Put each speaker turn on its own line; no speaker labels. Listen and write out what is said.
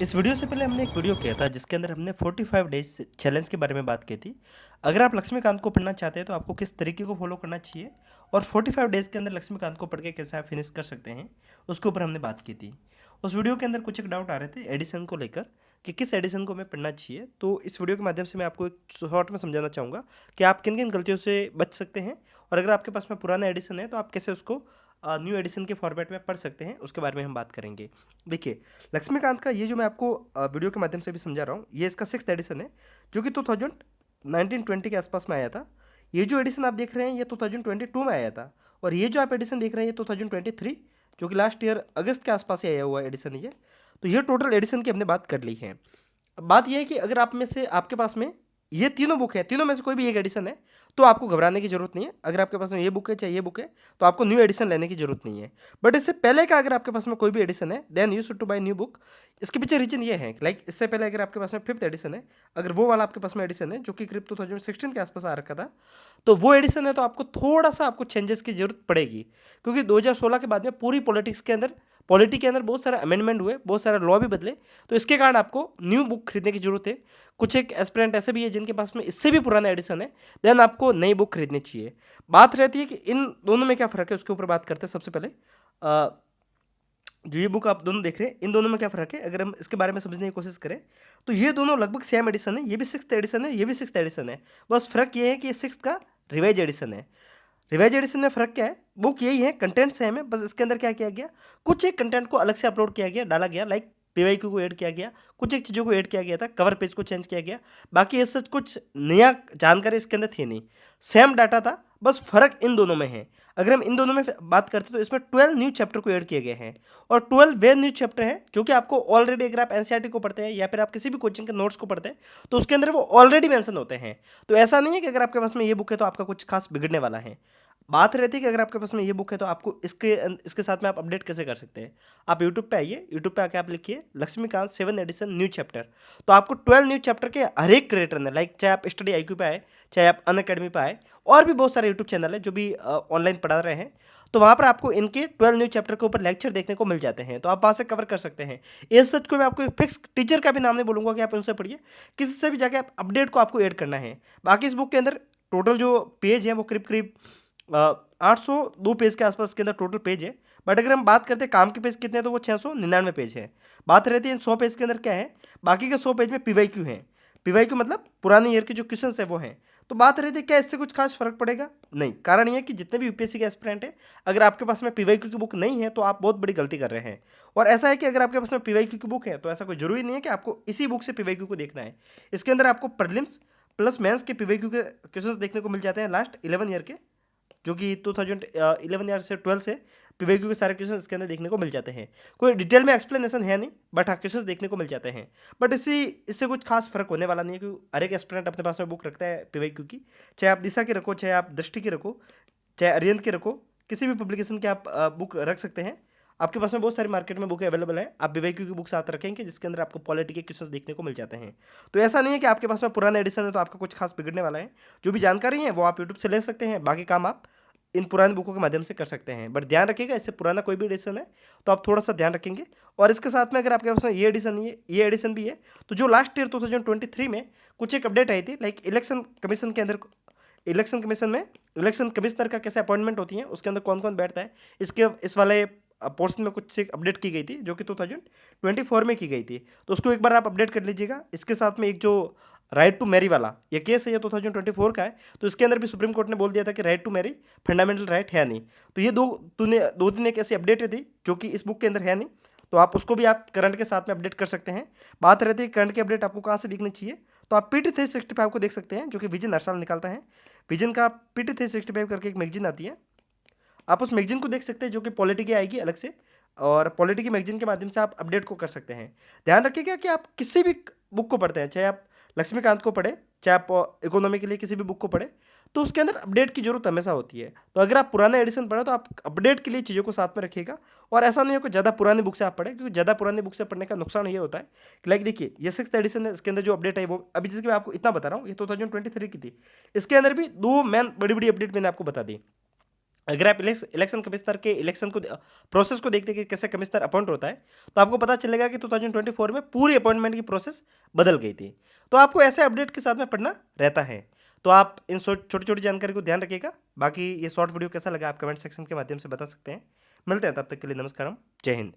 इस वीडियो से पहले हमने एक वीडियो किया था जिसके अंदर हमने 45 डेज चैलेंज के बारे में बात की थी। अगर आप लक्ष्मीकांत को पढ़ना चाहते हैं तो आपको किस तरीके को फॉलो करना चाहिए और 45 डेज के अंदर लक्ष्मीकांत को पढ़ के कैसे आप फिनिश कर सकते हैं, उसके ऊपर हमने बात की थी। उस वीडियो के अंदर कुछ एक डाउट आ रहे थे एडिशन को लेकर कि किस एडिशन को हमें पढ़ना चाहिए। तो इस वीडियो के माध्यम से मैं आपको एक शॉर्ट में समझाना चाहूँगा कि आप किन किन गलतियों से बच सकते हैं और अगर आपके पास में पुराना एडिशन है तो आप कैसे उसको न्यू एडिशन के फॉर्मेट में पढ़ सकते हैं, उसके बारे में हम बात करेंगे। देखिए, लक्ष्मीकांत का ये जो मैं आपको वीडियो के माध्यम से भी समझा रहा हूँ, ये इसका 6th एडिशन है जो कि 1920 के आसपास में आया था। ये जो एडिशन आप देख रहे हैं ये 2022 में आया था और ये जो आप एडिशन देख रहे हैं ये 2023 जो कि लास्ट ईयर अगस्त के आसपास ही आया हुआ एडिशन है ये। तो ये टोटल एडिशन की हमने बात कर ली है। अब बात यह है कि अगर आप में से आपके पास में ये तीनों बुक है, तीनों में से कोई भी एक एडिशन है तो आपको घबराने की जरूरत नहीं है। अगर आपके पास में ये बुक है चाहे ये बुक है तो आपको न्यू एडिशन लेने की जरूरत नहीं है। बट इससे पहले का अगर आपके पास में कोई भी एडिशन है then you should to buy new book. इसके पीछे रीजन ये है लाइक इससे पहले अगर आपके पास में 5th एडिशन है, अगर वो वाला आपके पास में एडिशन है जो कि करीब 2016 के आसपास आ रखा था, तो वो एडिशन है तो आपको थोड़ा सा आपको चेंजेस की जरूरत पड़ेगी क्योंकि 2016 के बाद में पूरी पॉलिटी के अंदर बहुत सारे अमेंडमेंट हुए, बहुत सारे लॉ भी बदले। तो इसके कारण आपको न्यू बुक खरीदने की जरूरत है। कुछ एक एस्पिरेंट ऐसे भी है जिनके पास में इससे भी पुराना एडिशन है, देन आपको नई बुक खरीदनी चाहिए। बात रहती है कि इन दोनों में क्या फ़र्क है, उसके ऊपर बात करते हैं। सबसे पहले जो ये बुक आप दोनों देख रहे हैं इन दोनों में क्या फ़र्क है, अगर हम इसके बारे में समझने की कोशिश करें तो ये दोनों लगभग सेम एडिशन है। ये भी 6th एडिशन है, ये भी 6th एडिशन है। बस फ़र्क ये है कि ये 6th का रिवाइज एडिशन है। रिवाइज एडिशन में फ़र्क क्या है, बुक यही है, कंटेंट सेम है, बस इसके अंदर क्या किया गया, कुछ एक कंटेंट को अलग से अपलोड किया गया, डाला गया, लाइक पीवाईक्यू को ऐड किया गया, कुछ एक चीज़ों को ऐड किया गया था, कवर पेज को चेंज किया गया। बाकी ये सच कुछ नया जानकारी इसके अंदर थी नहीं, सेम डाटा था, बस फ़र्क इन दोनों में है। अगर हम इन दोनों में बात करते तो इसमें 12 न्यू चैप्टर को ऐड किए गए हैं और 12 वे न्यू चैप्टर हैं जो कि आपको ऑलरेडी, अगर आप एनसीईआरटी को पढ़ते हैं या फिर आप किसी भी कोचिंग के नोट्स को पढ़ते हैं तो उसके अंदर वो ऑलरेडी मेंशन होते हैं। तो ऐसा नहीं है कि अगर आपके पास में ये बुक है तो आपका कुछ खास बिगड़ने वाला है। बात रहती है कि अगर आपके पास में ये बुक है तो आपको इसके साथ में आप अपडेट कैसे कर सकते हैं। आप यूट्यूब पे आइए, यूट्यूब पे आके आप लिखिए लक्ष्मीकांत 7 एडिशन न्यू चैप्टर, तो आपको 12 न्यू चैप्टर के हर एक क्रिएटर ने, लाइक चाहे आप स्टडी आईक्यू पे आए, चाहे आप अनअकैडमी पे आए, और भी बहुत सारे यूट्यूब चैनल है जो भी ऑनलाइन पढ़ा रहे हैं, तो वहाँ पर आपको इनके 12 न्यू चैप्टर के ऊपर लेक्चर देखने को मिल जाते हैं, तो आप वहाँ से कवर कर सकते हैं। इस सच को मैं आपको फिक्स टीचर का भी नाम नहीं बोलूँगा कि आप उनसे पढ़िए, किसी से भी जाके आप अपडेट को आपको ऐड करना है। बाकी इस बुक के अंदर टोटल जो पेज है वो करीब करीब 802 पेज के आसपास के अंदर टोटल पेज है। बट अगर हम बात करते हैं काम के पेज कितने हैं तो वो 699 पेज है। बात रहती है इन 100 पेज के अंदर क्या है, बाकी के 100 पेज में पीवाईक्यू है। पीवाईक्यू मतलब पुराने ईयर के जो क्वेश्चन है वो हैं। तो बात रहती है क्या इससे कुछ खास फर्क पड़ेगा, नहीं। कारण ये है कि जितने भी यूपीएससी के एस्पिरेंट है, अगर आपके पास में पीवाईक्यू की बुक नहीं है तो आप बहुत बड़ी गलती कर रहे हैं। और ऐसा है कि अगर आपके पास में पीवाईक्यू की बुक है तो ऐसा कोई जरूरी नहीं है कि आपको इसी बुक से पीवाईक्यू को देखना है। इसके अंदर आपको प्रीलिम्स प्लस मेंस के पीवाईक्यू के क्वेश्चंस देखने को मिल जाते हैं लास्ट 11 ईयर के, जो कि 2011 ईयर से 12 से पीवाईक्यू के सारे क्वेश्चन इसके अंदर देखने को मिल जाते हैं। कोई डिटेल में एक्सप्लेनेशन है नहीं, बट हाँ क्वेश्चन देखने को मिल जाते हैं। बट इससे कुछ खास फर्क होने वाला नहीं है क्योंकि हर एक एस्पिरेंट अपने पास में बुक रखता है पीवाईक्यू की, चाहे आप दिशा की रखो, चाहे आप दृष्टि की रखो, चाहे अरियंत की रखो, किसी भी पब्लिकेशन के आप बुक रख सकते हैं। आपके पास में बहुत सारी मार्केट में बुक अवेलेबल है, आप पीवाईक्यू की बुक साथ रखेंगे जिसके अंदर आपको पॉलिटी के क्वेश्चंस देखने को मिल जाते हैं। तो ऐसा नहीं है कि आपके पास में पुराना एडिशन है तो आपका कुछ खास बिगड़ने वाला है। जो भी जानकारी है वो आप यूट्यूब से ले सकते हैं, बाकी काम आप इन पुरानी बुकों के माध्यम से कर सकते हैं। बट ध्यान रखिएगा इससे पुराना कोई भी एडिशन है तो आप थोड़ा सा ध्यान रखेंगे। और इसके साथ में अगर आपके पास में ये एडिशन भी है तो जो लास्ट ईयर 2023 में कुछ एक अपडेट आई थी, लाइक इलेक्शन कमीशन के अंदर, इलेक्शन कमीशन में इलेक्शन कमिश्नर का कैसे अपॉइंटमेंट होती है, उसके अंदर कौन कौन बैठता है, इसके इस वाले पोर्शन में कुछ एक अपडेट की गई थी जो कि 2024 में की गई थी। तो उसको एक बार आप अपडेट कर लीजिएगा। इसके साथ में एक जो राइट टू मैरी वाला ये केस है, ये 2024 का है, तो इसके अंदर भी सुप्रीम कोर्ट ने बोल दिया था कि right to marry fundamental right है नहीं। तो ये दो तीन एक ऐसी अपडेट थी जो कि इस बुक के अंदर है नहीं, तो आप उसको भी आप करंट के साथ में अपडेट कर सकते हैं। बात रहती है करंट की अपडेट आपको कहाँ से दिखनी चाहिए, तो आप पीटी 365 को देख सकते हैं जो कि विजन हर साल निकालता है। विजन का पीटी 365 करके एक मैगजीन आती है, आप उस मैगजीन को देख सकते हैं जो कि पॉलिटी की आएगी अलग से, और पॉलिटी की मैगजीन के माध्यम से आप अपडेट को कर सकते हैं। ध्यान रखिएगा कि आप किसी भी बुक को पढ़ते हैं, चाहे आप लक्ष्मीकांत को पढ़े, चाहे आप इकोनॉमी के लिए किसी भी बुक को पढ़े, तो उसके अंदर अपडेट की जरूरत हमेशा होती है। तो अगर आप पुराना एडिशन पढ़े तो आप अपडेट के लिए चीज़ों को साथ में रखिएगा। और ऐसा नहीं हो कि ज़्यादा पुरानी बुक से आप पढ़ें, क्योंकि ज़्यादा पुरानी बुक से पढ़ने का नुकसान ये होता है कि लाइक देखिए ये 6th एडिशन है, इसके अंदर जो अपडेट है वो अभी जैसे कि मैं आपको इतना बता रहा हूँ, ये 2023 की थी। इसके अंदर भी दो मेन बड़ी बड़ी अपडेट मैंने आपको बता दी। अगर आप इलेक्शन कमिश्नर के इलेक्शन को प्रोसेस को देखते कि कैसे कमिश्नर अपॉइंट होता है, तो आपको पता चलेगा कि 2024 में पूरी अपॉइंटमेंट की प्रोसेस बदल गई थी। तो आपको ऐसे अपडेट के साथ में पढ़ना रहता है। तो आप इन छोटी छोटी जानकारी को ध्यान रखिएगा। बाकी ये शॉर्ट वीडियो कैसा लगा आप कमेंट सेक्शन के माध्यम से बता सकते हैं। मिलते हैं, तब तक के लिए नमस्कार, जय हिंद।